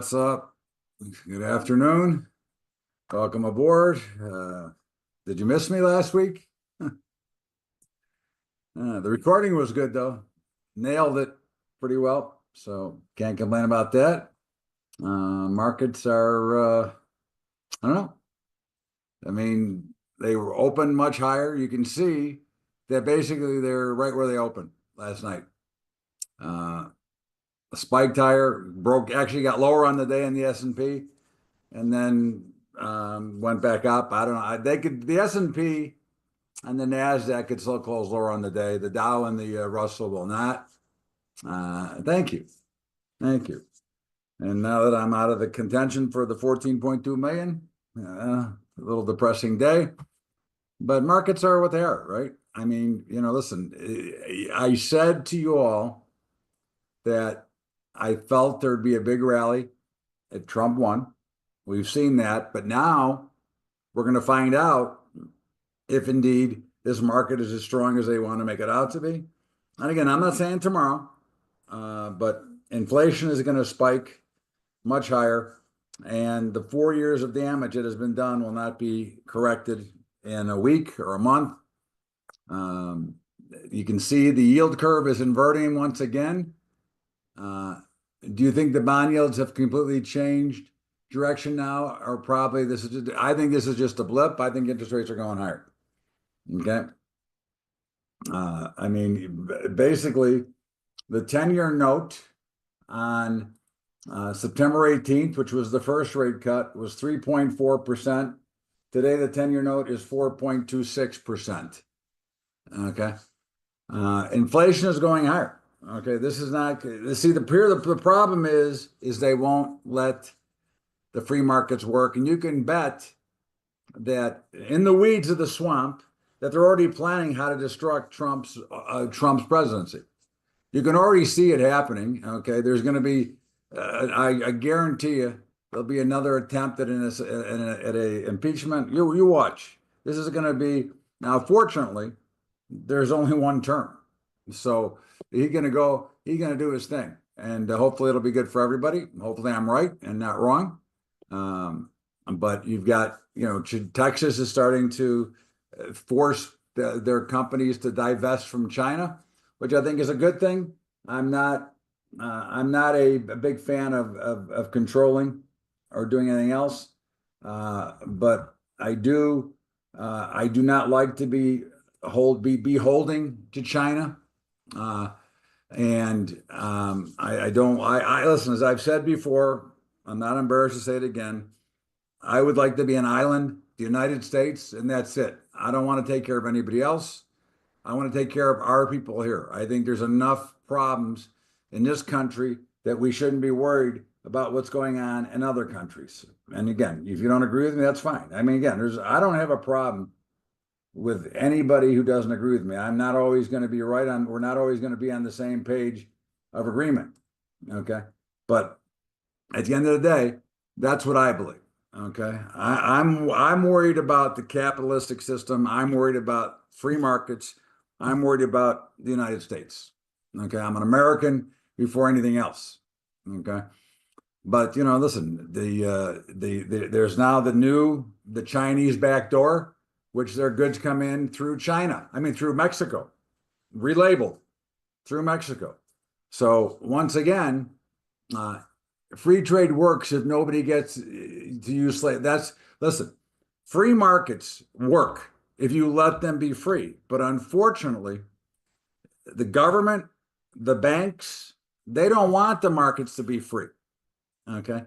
What's up? Good afternoon. Welcome aboard. Did you miss me last week? The recording was good though. Nailed it pretty well. So can't complain about that. Markets are, I don't know. I mean, they were open much higher. You can see that basically they're right where they opened last night. A spiked higher, actually got lower on the day in the S&P, and then went back up. I don't know. The S&P and the NASDAQ could still close lower on the day. The Dow and the Russell will not. Thank you. Thank you. And now that I'm out of the contention for the 14.2 million, a little depressing day, but markets are what they are, right? I mean, listen, I said to you all that I felt there'd be a big rally if Trump won. We've seen that, but now we're going to find out if indeed this market is as strong as they want to make it out to be. And again, I'm not saying tomorrow, but inflation is going to spike much higher, and the 4 years of damage that has been done will not be corrected in a week or a month. You can see the yield curve is inverting once again. Do you think the bond yields have completely changed direction now, or probably I think this is just a blip. I think interest rates are going higher. Okay. I mean, basically, the 10-year note on September 18th, which was the first rate cut, was 3.4%. Today, the 10-year note is 4.26%. Okay. Inflation is going higher. Okay, this is not, see, the problem is they won't let the free markets work. And you can bet that in the weeds of the swamp, that they're already planning how to destruct Trump's presidency. You can already see it happening. Okay, there's going to be, I guarantee you, there'll be another attempt at a impeachment. You watch. This is going to be, now, fortunately, there's only one term. So he's going to do his thing. And hopefully it'll be good for everybody. Hopefully I'm right and not wrong. But you've got, Texas is starting to force their companies to divest from China, which I think is a good thing. I'm not a big fan of controlling or doing anything else. But I do not like to be beholding to China. I listen, as I've said before, I'm not embarrassed to say it again. I would like to be an island, the United States, and that's it. I don't want to take care of anybody else. I want to take care of our people here. I think there's enough problems in this country that we shouldn't be worried about what's going on in other countries. And again, if you don't agree with me, that's fine. I mean, again, I don't have a problem with anybody who doesn't agree with me. I'm not always going to be right on, we're not always going to be on the same page of agreement. Okay. But at the end of the day, that's what I believe. Okay. I'm worried about the capitalistic system. I'm worried about free markets. I'm worried about the United States. Okay. I'm an American before anything else. Okay. But listen, there's now the Chinese back door, which their goods come in through through Mexico, relabeled through Mexico. So once again, free trade works if nobody gets to use slave. Listen, free markets work if you let them be free. But unfortunately, the government, the banks, they don't want the markets to be free. Okay.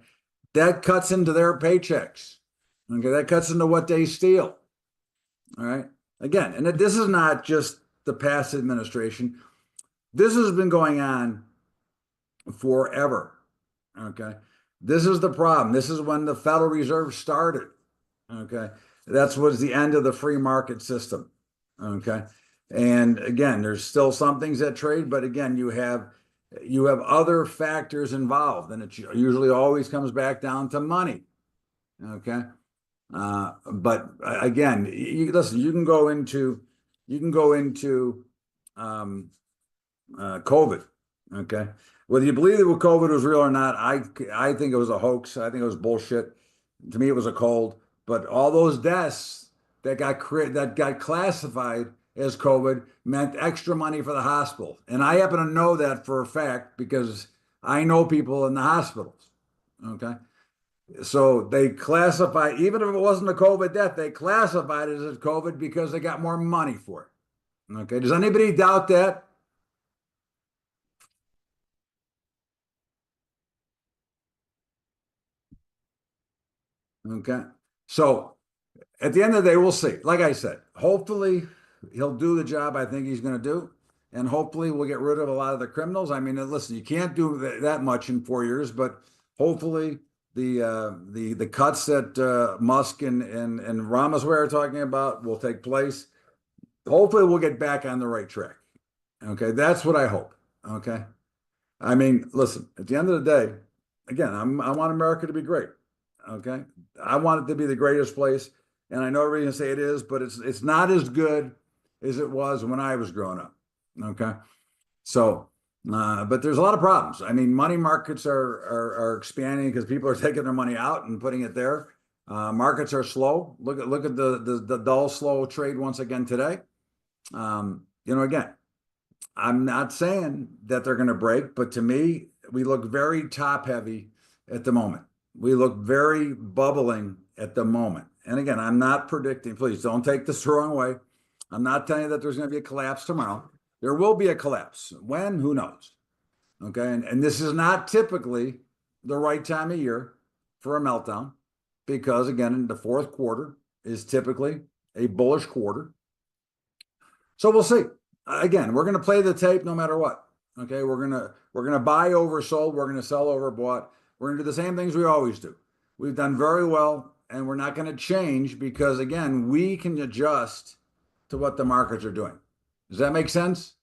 That cuts into their paychecks. Okay. That cuts into what they steal. All right. Again, and this is not just the past administration. This has been going on forever. Okay. This is the problem. This is when the Federal Reserve started. Okay. That was the end of the free market system. Okay. And again, there's still some things that trade, but again, you have other factors involved, and it usually always comes back down to money. Okay. But again, listen, you can go into COVID. Okay. Whether you believe that COVID was real or not, I think it was a hoax. I think it was bullshit. To me, it was a cold. But all those deaths that got classified as COVID meant extra money for the hospital. And I happen to know that for a fact because I know people in the hospitals. Okay. So they classify, even if it wasn't a COVID death, they classified it as COVID because they got more money for it. Okay. Does anybody doubt that? Okay. So at the end of the day, we'll see. Like I said, hopefully he'll do the job I think he's going to do. And hopefully we'll get rid of a lot of the criminals. I mean, listen, you can't do that much in 4 years, but hopefully the cuts that Musk and Ramaswamy are talking about will take place. Hopefully we'll get back on the right track. Okay, that's what I hope. Okay. I mean, listen, at the end of the day, again, I want America to be great. Okay. I want it to be the greatest place. And I know everybody can say it is, but it's not as good as it was when I was growing up. Okay. So, but there's a lot of problems. I mean, money markets are expanding because people are taking their money out and putting it there. Markets are slow. Look at the dull, slow trade once again today. Again, I'm not saying that they're going to break, but to me, we look very top heavy at the moment. We look very bubbling at the moment. And again, I'm not predicting, please don't take this the wrong way. I'm not telling you that there's going to be a collapse tomorrow. There will be a collapse. When? Who knows? Okay. And this is not typically the right time of year for a meltdown because, again, in the fourth quarter is typically a bullish quarter. So we'll see. Again, we're going to play the tape no matter what. Okay, we're gonna buy oversold. We're going to sell overbought. We're going to do the same things we always do. We've done very well, and we're not going to change because again, we can adjust to what the markets are doing. Does that make sense?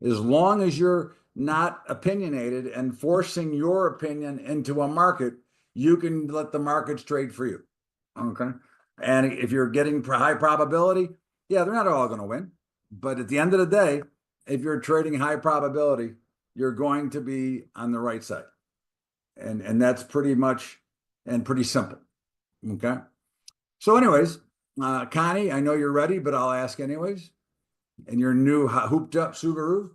As long as you're not opinionated and forcing your opinion into a market, you can let the markets trade for you. Okay. And if you're getting high probability, yeah, they're not all going to win. But at the end of the day, if you're trading high probability, you're going to be on the right side. And that's pretty much and pretty simple. Okay. So, anyways, Connie, I know you're ready, but I'll ask anyways. And your new hooped up Subaru.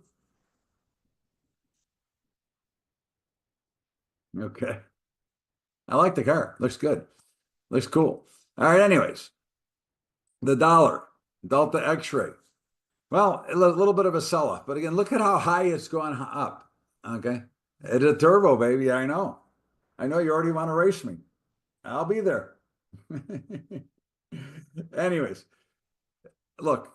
Okay. I like the car. Looks good. Looks cool. All right. Anyways, the dollar, Delta X-ray. Well, a little bit of a sell-off, but again, look at how high it's going up. Okay. It's a turbo, baby. I know. I know you already want to race me. I'll be there. Anyways, look,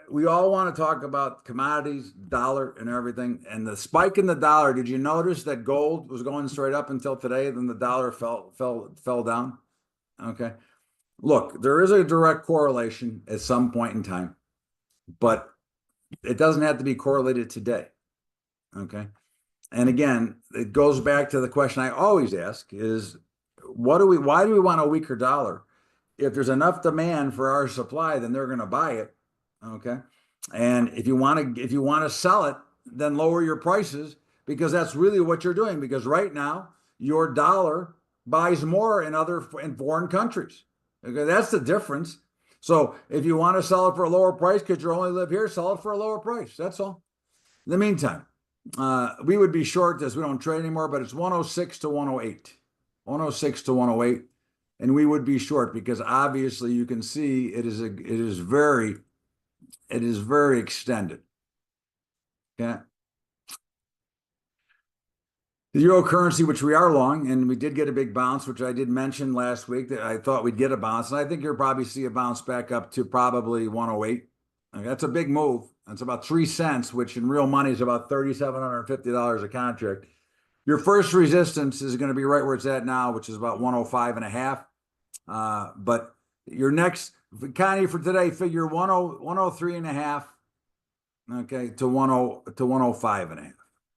we all want to talk about commodities, dollar, and everything. And the spike in the dollar, did you notice that gold was going straight up until today? Then the dollar fell down. Okay. Look, there is a direct correlation at some point in time, but it doesn't have to be correlated today. Okay. And again, it goes back to the question I always ask is why do we want a weaker dollar? If there's enough demand for our supply, then they're going to buy it. Okay. And if you want to sell it, then lower your prices because that's really what you're doing. Because right now, your dollar buys more in foreign countries. Okay, that's the difference. So if you want to sell it for a lower price because you only live here, sell it for a lower price. That's all. In the meantime, we would be short this. We don't trade anymore, but it's 106 to 108. 106 to 108. And we would be short because obviously you can see it is very extended. Yeah. The euro currency, which we are long, and we did get a big bounce, which I did mention last week that I thought we'd get a bounce. And I think you'll probably see a bounce back up to probably 108. Okay, that's a big move. That's about 3 cents, which in real money is about $3,750 a contract. Your first resistance is going to be right where it's at now, which is about 105 and a half. But your next, Connie, for today, figure 103 and a half, okay, to 105 and a half.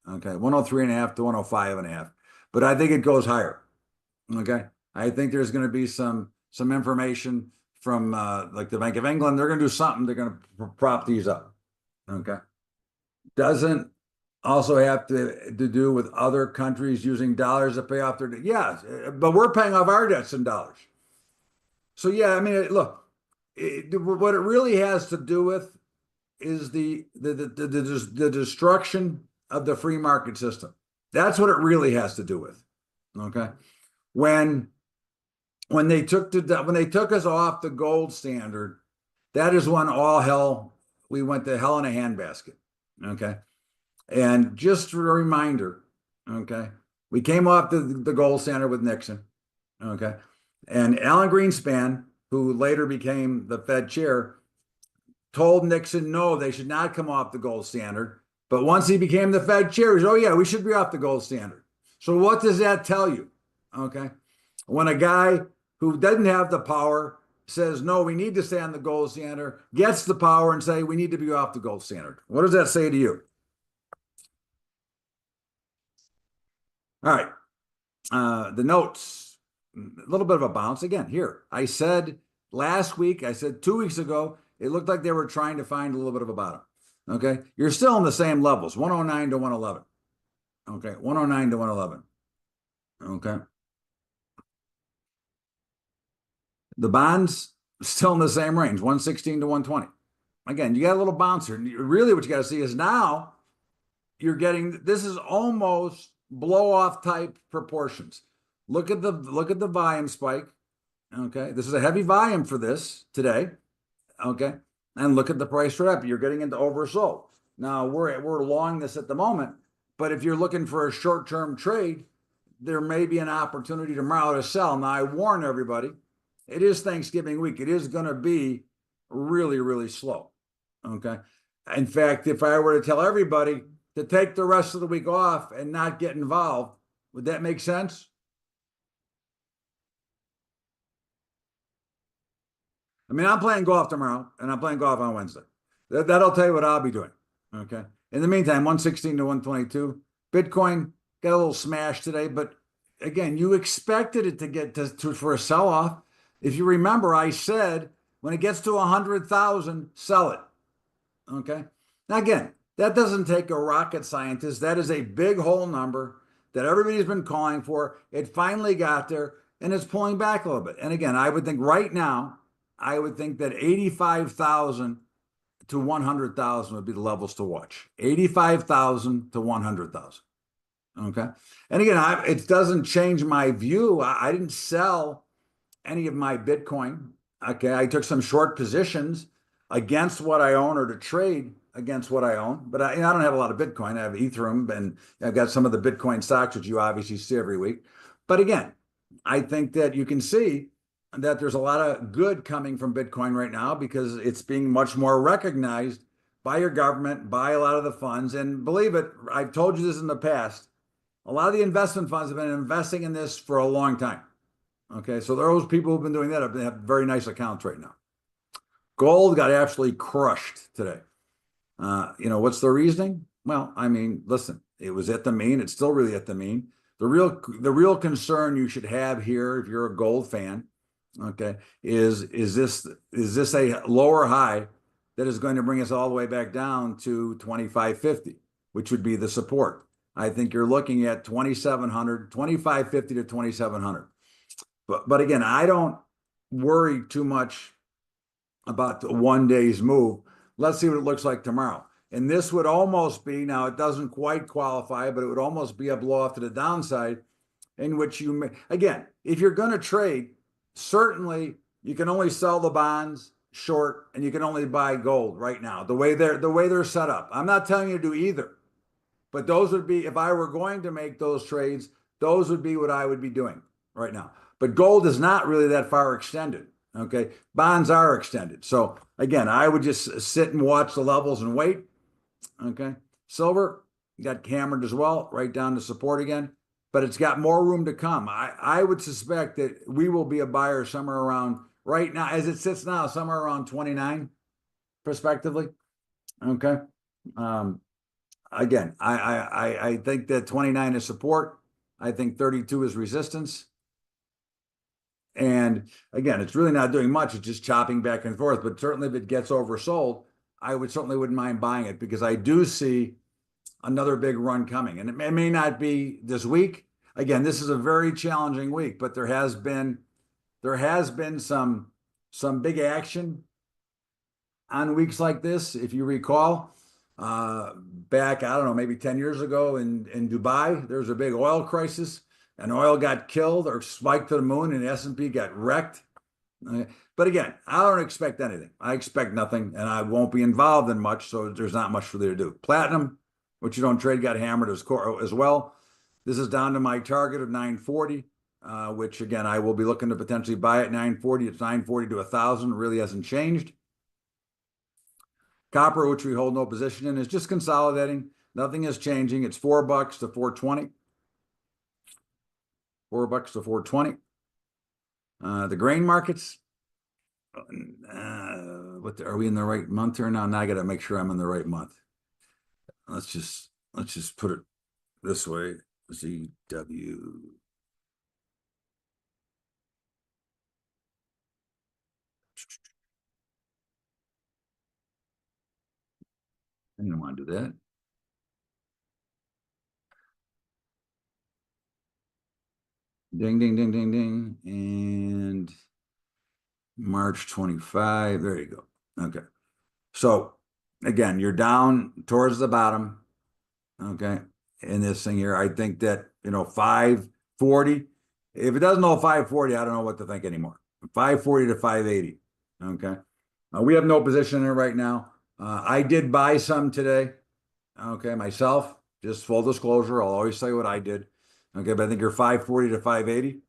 Okay, 103 and a half to 105 and a half. But I think it goes higher. Okay. I think there's going to be some information from like the Bank of England. They're going to do something. They're going to prop these up. Okay. Doesn't also have to do with other countries using dollars to pay off their debt. Yeah, but we're paying off our debts in dollars. So yeah, I mean, look, what it really has to do with is the destruction of the free market system. That's what it really has to do with. Okay, when they took us off the gold standard, that is when all hell we went to hell in a handbasket. Okay, and just a reminder, okay, we came off the gold standard with Nixon. Okay, and Alan Greenspan, who later became the Fed chair, told Nixon no, they should not come off the gold standard. But once he became the Fed chair, he said, oh yeah, we should be off the gold standard. So what does that tell you? Okay. When a guy who doesn't have the power says, no, we need to stay on the gold standard, gets the power and say, we need to be off the gold standard. What does that say to you? All right. The notes, a little bit of a bounce again here. I said last week, I said 2 weeks ago, it looked like they were trying to find a little bit of a bottom. Okay. You're still in the same levels, 109 to 111. Okay. 109 to 111. Okay. The bonds still in the same range, 116 to 120. Again, you got a little bouncer. Really, what you got to see is now you're getting, this is almost blow off type proportions. Look at the volume spike. Okay. This is a heavy volume for this today. Okay. And look at the price trap. You're getting into oversold. Now we're long this at the moment, but if you're looking for a short-term trade, there may be an opportunity tomorrow to sell. Now I warn everybody, it is Thanksgiving week. It is going to be really, really slow. Okay. In fact, if I were to tell everybody to take the rest of the week off and not get involved, would that make sense? I mean, I'm playing golf tomorrow and I'm playing golf on Wednesday. That'll tell you what I'll be doing. Okay. In the meantime, 116 to 122. Bitcoin got a little smash today, but again, you expected it to get for a sell off. If you remember, I said when it gets to 100,000, sell it. Okay. Now, again, that doesn't take a rocket scientist. That is a big whole number that everybody's been calling for. It finally got there and it's pulling back a little bit. And again, I would think right now, I would think that 85,000 to 100,000 would be the levels to watch. 85,000 to 100,000. Okay. And again, it doesn't change my view. I didn't sell any of my Bitcoin. Okay. I took some short positions against what I own or to trade against what I own, but I don't have a lot of Bitcoin. I have Ethereum and I've got some of the Bitcoin stocks, which you obviously see every week. But again, I think that you can see that there's a lot of good coming from Bitcoin right now because it's being much more recognized by your government, by a lot of the funds. And believe it, I've told you this in the past, a lot of the investment funds have been investing in this for a long time. Okay, so those people who've been doing that have very nice accounts right now. Gold got absolutely crushed today. What's the reasoning? Well, I mean, listen, it was at the mean. It's still really at the mean. The real concern you should have here, if you're a gold fan, okay, is this a lower high that is going to bring us all the way back down to 2550, which would be the support. I think you're looking at 2700, 2550 to 2700. But again, I don't worry too much about the 1 day's move. Let's see what it looks like tomorrow. And this would almost be, now it doesn't quite qualify, but it would almost be a blow off to the downside in which you may, again, if you're going to trade, certainly you can only sell the bonds short and you can only buy gold right now, the way they're set up. I'm not telling you to do either, but those would be, if I were going to make those trades, those would be what I would be doing right now. But gold is not really that far extended. Okay. Bonds are extended. So again, I would just sit and watch the levels and wait. Okay. Silver got hammered as well, right down to support again, but it's got more room to come. I would suspect that we will be a buyer somewhere around right now, as it sits now, somewhere around 29 prospectively. Okay. Again, I think that 29 is support. I think 32 is resistance. And again, it's really not doing much. It's just chopping back and forth. But certainly if it gets oversold, I would certainly wouldn't mind buying it because I do see another big run coming. And it may not be this week. Again, this is a very challenging week, but there has been some big action on weeks like this. If you recall, back, I don't know, maybe 10 years ago in Dubai, there was a big oil crisis and oil got killed or spiked to the moon and the S&P got wrecked. But again, I don't expect anything. I expect nothing and I won't be involved in much. So there's not much for there to do. Platinum, which you don't trade, got hammered as well. This is down to my target of 940. Which again, I will be looking to potentially buy at 940. It's 940 to 1,000. Really hasn't changed. Copper, which we hold no position in, is just consolidating. Nothing is changing. It's $4 to 420. $4 to 420. The grain markets. Are we in the right month here now? Now I got to make sure I'm in the right month. Let's just put it this way. ZW. I didn't want to do that. Ding, ding, ding, ding, ding. And March 25. There you go. Okay. So again, you're down towards the bottom. Okay. In this thing here, I think that, 540. If it doesn't know 540, I don't know what to think anymore. 540 to 580. Okay. We have no position in it right now. I did buy some today. Okay. Myself, just full disclosure. I'll always tell you what I did. Okay. But I think you're 540 to 580.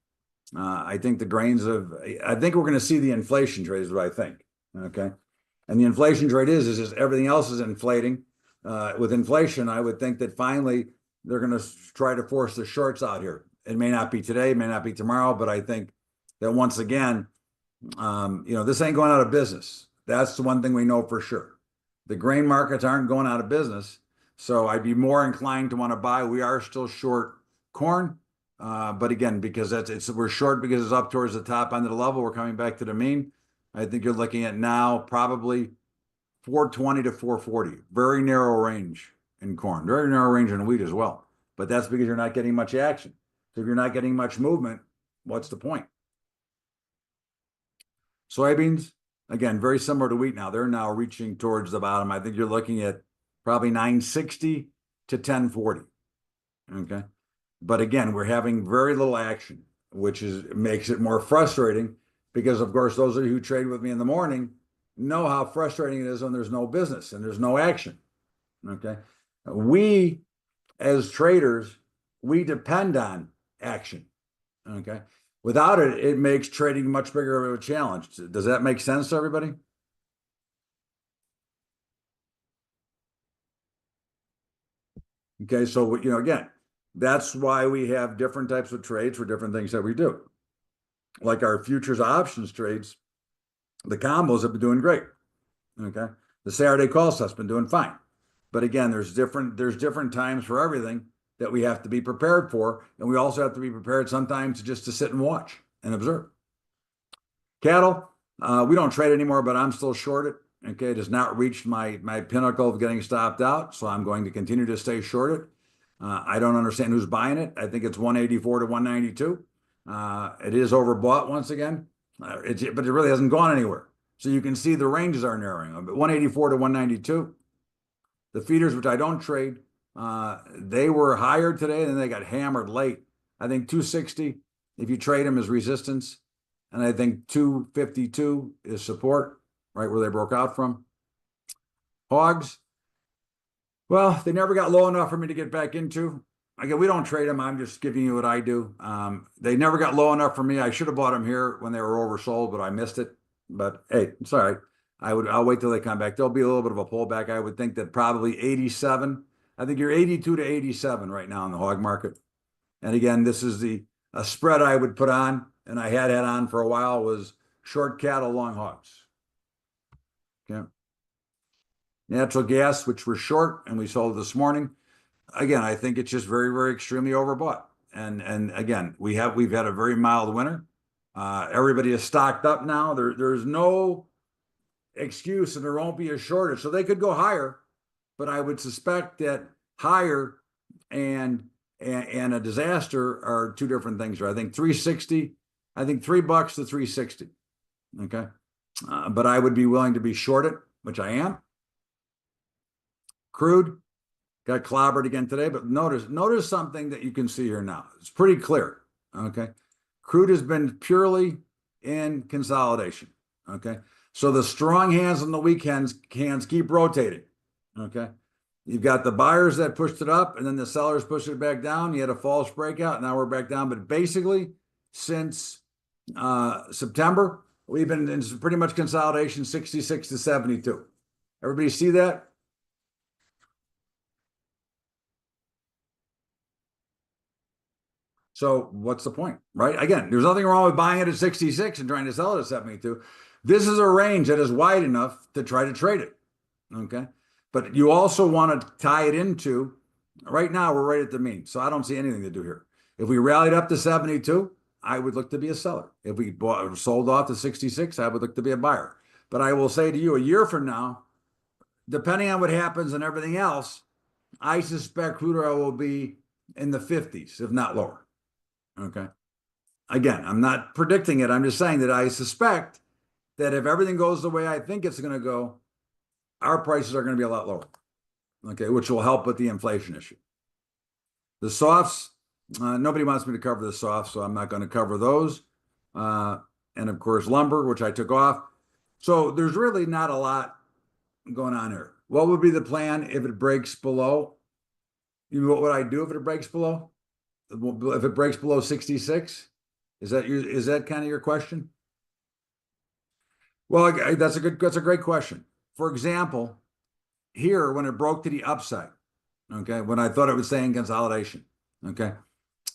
I think I think we're going to see the inflation trade is what I think. Okay. And the inflation trade is just everything else is inflating. With inflation, I would think that finally they're going to try to force the shorts out here. It may not be today, it may not be tomorrow, but I think that once again, this ain't going out of business. That's the one thing we know for sure. The grain markets aren't going out of business. So I'd be more inclined to want to buy. We are still short corn. But again, because we're short because it's up towards the top end of the level, we're coming back to the mean. I think you're looking at now probably 420 to 440. Very narrow range in corn, very narrow range in wheat as well. But that's because you're not getting much action. So if you're not getting much movement, what's the point? Soybeans, again, very similar to wheat now. They're now reaching towards the bottom. I think you're looking at probably 960 to 1040. Okay. But again, we're having very little action, which makes it more frustrating because, of course, those of you who trade with me in the morning know how frustrating it is when there's no business and there's no action. Okay. We, as traders, we depend on action. Okay. Without it, it makes trading much bigger of a challenge. Does that make sense to everybody? Okay. So, again, that's why we have different types of trades for different things that we do. Like our futures options trades, the combos have been doing great. Okay. The Saturday call stuff's been doing fine. But again, there's different times for everything that we have to be prepared for. And we also have to be prepared sometimes just to sit and watch and observe. Cattle, we don't trade anymore, but I'm still shorted. Okay. It has not reached my pinnacle of getting stopped out. So I'm going to continue to stay shorted. I don't understand who's buying it. I think it's 184 to 192. It is overbought once again, but it really hasn't gone anywhere. So you can see the ranges are narrowing. 184 to 192. The feeders, which I don't trade, they were higher today, and then they got hammered late. I think 260, if you trade them, is resistance. And I think 252 is support, right where they broke out from. Hogs, well, they never got low enough for me to get back into. Again, we don't trade them. I'm just giving you what I do. They never got low enough for me. I should have bought them here when they were oversold, but I missed it. But hey, it's all right. I'll wait till they come back. There'll be a little bit of a pullback. I would think that probably 87. I think you're 82 to 87 right now in the hog market. And again, this is a spread I would put on, and I had on for a while, was short cattle, long hogs. Okay. Natural gas, which we're short, and we sold this morning. Again, I think it's just very, very extremely overbought. And again, we've had a very mild winter. Everybody is stocked up now. There's no excuse, and there won't be a shortage. So they could go higher, but I would suspect that higher and and a disaster are two different things. I think 360. I think $3 to 360. Okay, but I would be willing to be short it, which I am. Crude got clobbered again today, but notice something that you can see here now. It's pretty clear. Okay, crude has been purely in consolidation. Okay, so the strong hands and the weak hands keep rotating. Okay, you've got the buyers that pushed it up, and then the sellers pushed it back down. You had a false breakout. Now we're back down, but basically since September, we've been in pretty much consolidation, 66 to 72. Everybody see that? So what's the point, right? Again, there's nothing wrong with buying it at 66 and trying to sell it at 72. This is a range that is wide enough to try to trade it. Okay. But you also want to tie it into, right now we're right at the mean. So I don't see anything to do here. If we rallied up to 72, I would look to be a seller. If we sold off to 66, I would look to be a buyer. But I will say to you, a year from now, depending on what happens and everything else, I suspect crude oil will be in the 50s, if not lower. Okay. Again, I'm not predicting it. I'm just saying that I suspect that if everything goes the way I think it's going to go, our prices are going to be a lot lower. Okay, which will help with the inflation issue. The softs, nobody wants me to cover the softs, so I'm not going to cover those. And of course, lumber, which I took off. So there's really not a lot going on here. What would be the plan if it breaks below? What would I do if it breaks below? If it breaks below 66? Is that kind of your question? Well, that's a great question. For example, here when it broke to the upside, okay, when I thought it was saying consolidation, okay,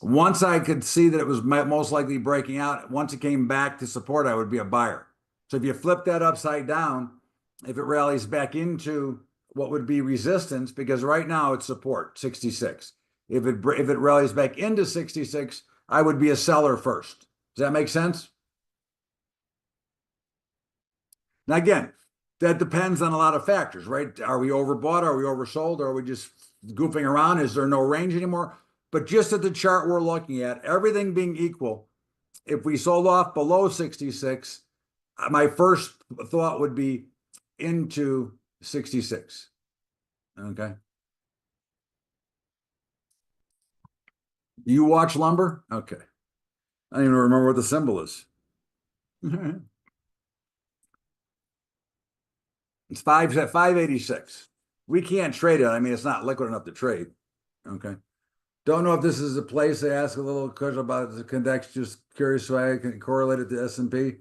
once I could see that it was most likely breaking out, once it came back to support, I would be a buyer. So if you flip that upside down, if it rallies back into what would be resistance, because right now it's support 66. If it rallies back into 66, I would be a seller first. Does that make sense? Now again, that depends on a lot of factors, right? Are we overbought? Are we oversold? Are we just goofing around? Is there no range anymore? But just at the chart we're looking at, everything being equal, if we sold off below 66, my first thought would be into 66. Okay. You watch lumber? Okay. I don't even remember what the symbol is. It's 586. We can't trade it. I mean, it's not liquid enough to trade. Okay. Don't know if this is a place to ask a little question about the index. Just curious why I can correlate it to S&P.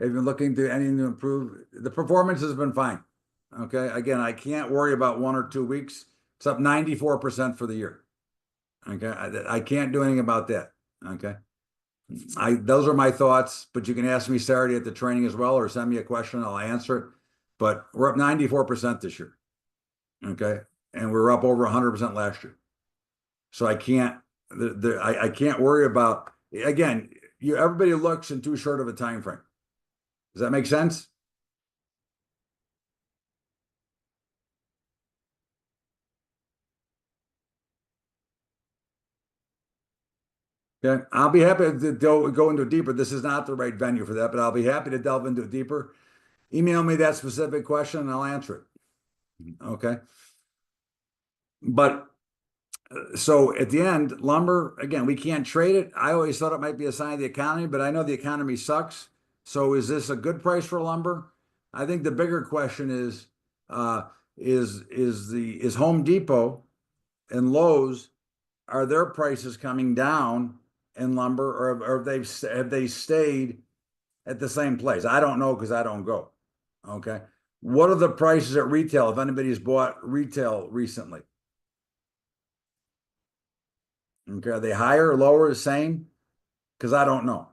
Have you been looking to anything to improve? The performance has been fine. Okay. Again, I can't worry about 1 or 2 weeks. It's up 94% for the year. Okay. I can't do anything about that. Okay. Those are my thoughts, but you can ask me Saturday at the training as well, or send me a question, I'll answer it. But we're up 94% this year. Okay. And we were up over 100% last year. So I can't worry about, again, everybody looks in too short of a time frame. Does that make sense? Okay. I'll be happy to go into deeper. This is not the right venue for that, but I'll be happy to delve into it deeper. Email me that specific question and I'll answer it. Okay. But so at the end, lumber, again, we can't trade it. I always thought it might be a sign of the economy, but I know the economy sucks. So is this a good price for lumber? I think the bigger question is Home Depot and Lowe's, are their prices coming down in lumber, or have they stayed at the same place? I don't know because I don't go. Okay. What are the prices at retail if anybody's bought retail recently? Okay, are they higher, lower, the same? Because I don't know.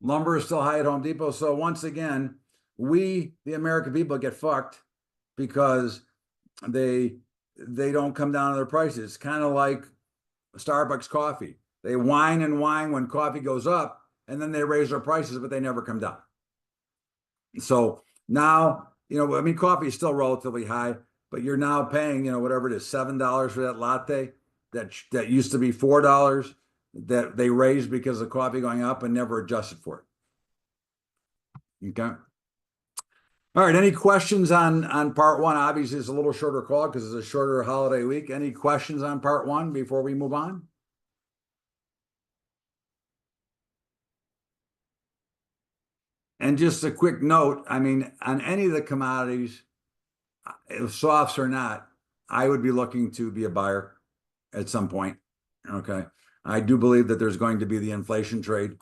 Lumber is still high at Home Depot. So once again, we, the American people, get fucked because they don't come down to their prices. It's kind of like Starbucks coffee. They whine and whine when coffee goes up, and then they raise their prices, but they never come down. So now, I mean, coffee is still relatively high, but you're now paying, whatever it is, $7 for that latte that used to be $4 that they raised because of coffee going up and never adjusted for it. Okay. All right. Any questions on part one? Obviously, it's a little shorter call because it's a shorter holiday week. Any questions on part one before we move on? And just a quick note, I mean, on any of the commodities, softs or not, I would be looking to be a buyer at some point. Okay. I do believe that there's going to be the inflation trade,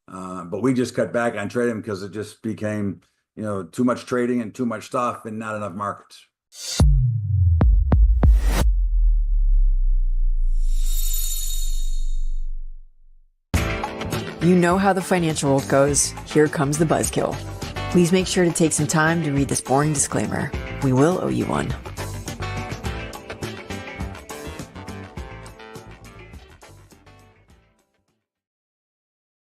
but we just cut back on trading because it just became, too much trading and too much stuff and not enough markets. You know how the financial world goes. Here comes the buzzkill. Please make sure to take some time to read this boring disclaimer. We will owe you one.